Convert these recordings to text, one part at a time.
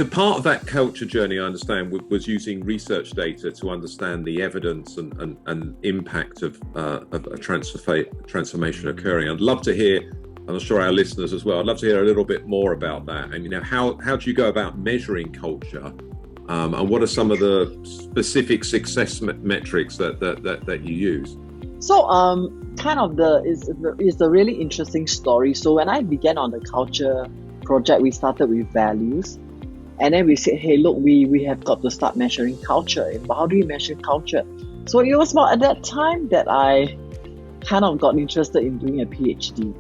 So part of that culture journey, I understand, was using research data to understand the evidence and impact of a transformation occurring. I'd love to hear, and I'm sure our listeners as well, I'd love to hear a little bit more about that. And how do you go about measuring culture, and what are some of the specific success metrics that you use? So it's a really interesting story. So when I began on the culture project, we started with values. And then we said, hey, look, we have got to start measuring culture. But how do you measure culture? So it was about at that time that I kind of got interested in doing a PhD.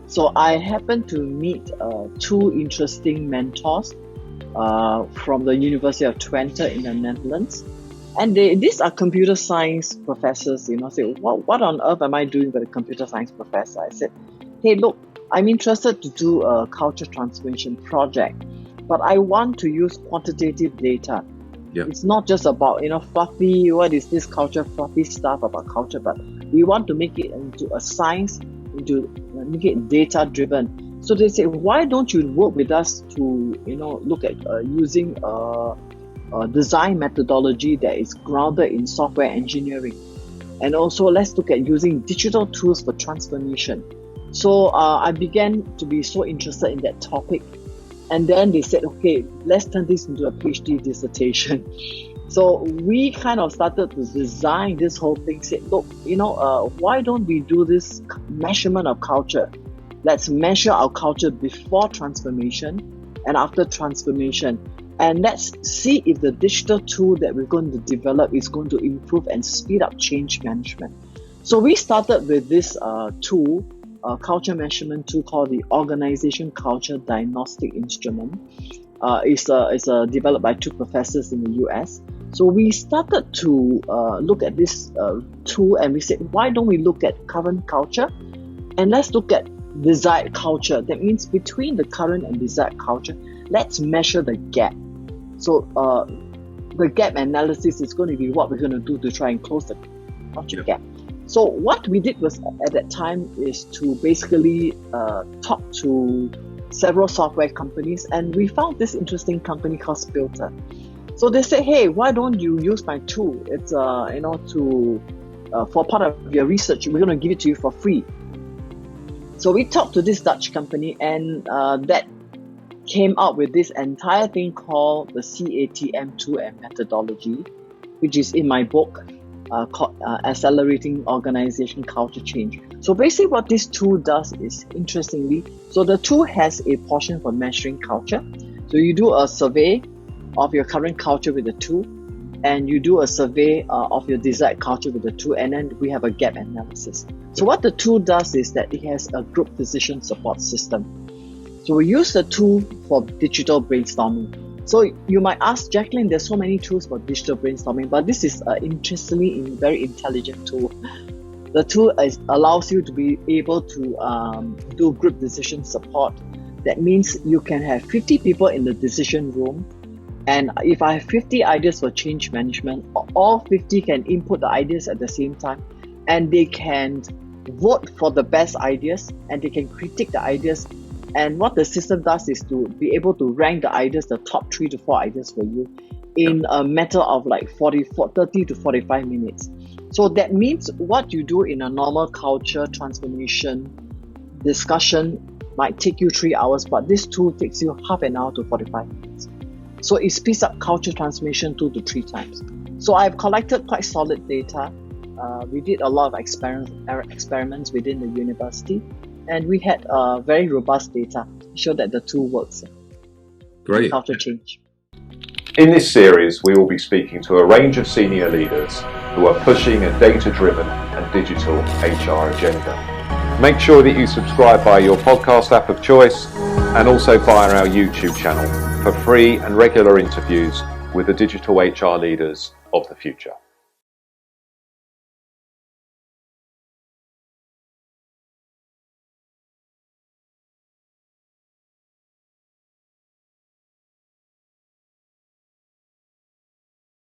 So I happened to meet two interesting mentors from the University of Twente in the Netherlands. And these are computer science professors, say, what on earth am I doing with a computer science professor? I said, hey, look, I'm interested to do a culture transformation project. But I want to use quantitative data. Yep. It's not just about, fluffy, what is this culture, fluffy stuff about culture, but we want to make it into a science, make it data driven. So they say, why don't you work with us to, look at using a design methodology that is grounded in software engineering. And also let's look at using digital tools for transformation. So I began to be so interested in that topic. And then they said, okay, let's turn this into a PhD dissertation. So we kind of started to design this whole thing, said, look, why don't we do this measurement of culture? Let's measure our culture before transformation and after transformation. And let's see if the digital tool that we're going to develop is going to improve and speed up change management. So we started with this tool, culture measurement tool called the Organization Culture Diagnostic Instrument. It's developed by two professors in the US. So we started to look at this tool, and we said, why don't we look at current culture and let's look at desired culture. That means between the current and desired culture, let's measure the gap. So the gap analysis is going to be what we're going to do to try and close the culture gap. So what we did was at that time is to basically talk to several software companies, and we found this interesting company called Spilter. So they said, hey, why don't you use my tool? It's for part of your research, we're going to give it to you for free. So we talked to this Dutch company, and that came up with this entire thing called the Catm2m Methodology, which is in my book. Called Accelerating Organization Culture Change. So basically what this tool does is, interestingly, so the tool has a portion for measuring culture. So you do a survey of your current culture with the tool, and you do a survey of your desired culture with the tool, and then we have a gap analysis. So what the tool does is that it has a group decision support system. So we use the tool for digital brainstorming. So you might ask, Jaclyn, there's so many tools for digital brainstorming, but this is interestingly a very intelligent tool. The tool allows you to be able to do group decision support. That means you can have 50 people in the decision room, and if I have 50 ideas for change management, all 50 can input the ideas at the same time, and they can vote for the best ideas, and they can critique the ideas. And what the system does is to be able to rank the ideas, the top 3 to 4 ideas for you, in a matter of like 30 to 45 minutes. So that means what you do in a normal culture transformation discussion might take you 3 hours, but this tool takes you half an hour to 45 minutes. So it speeds up culture transformation 2 to 3 times. So I've collected quite solid data. We did a lot of experiments within the university, and we had very robust data to show that the tool works. Great. Culture change. In this series, we will be speaking to a range of senior leaders who are pushing a data-driven and digital HR agenda. Make sure that you subscribe via your podcast app of choice and also via our YouTube channel for free and regular interviews with the digital HR leaders of the future.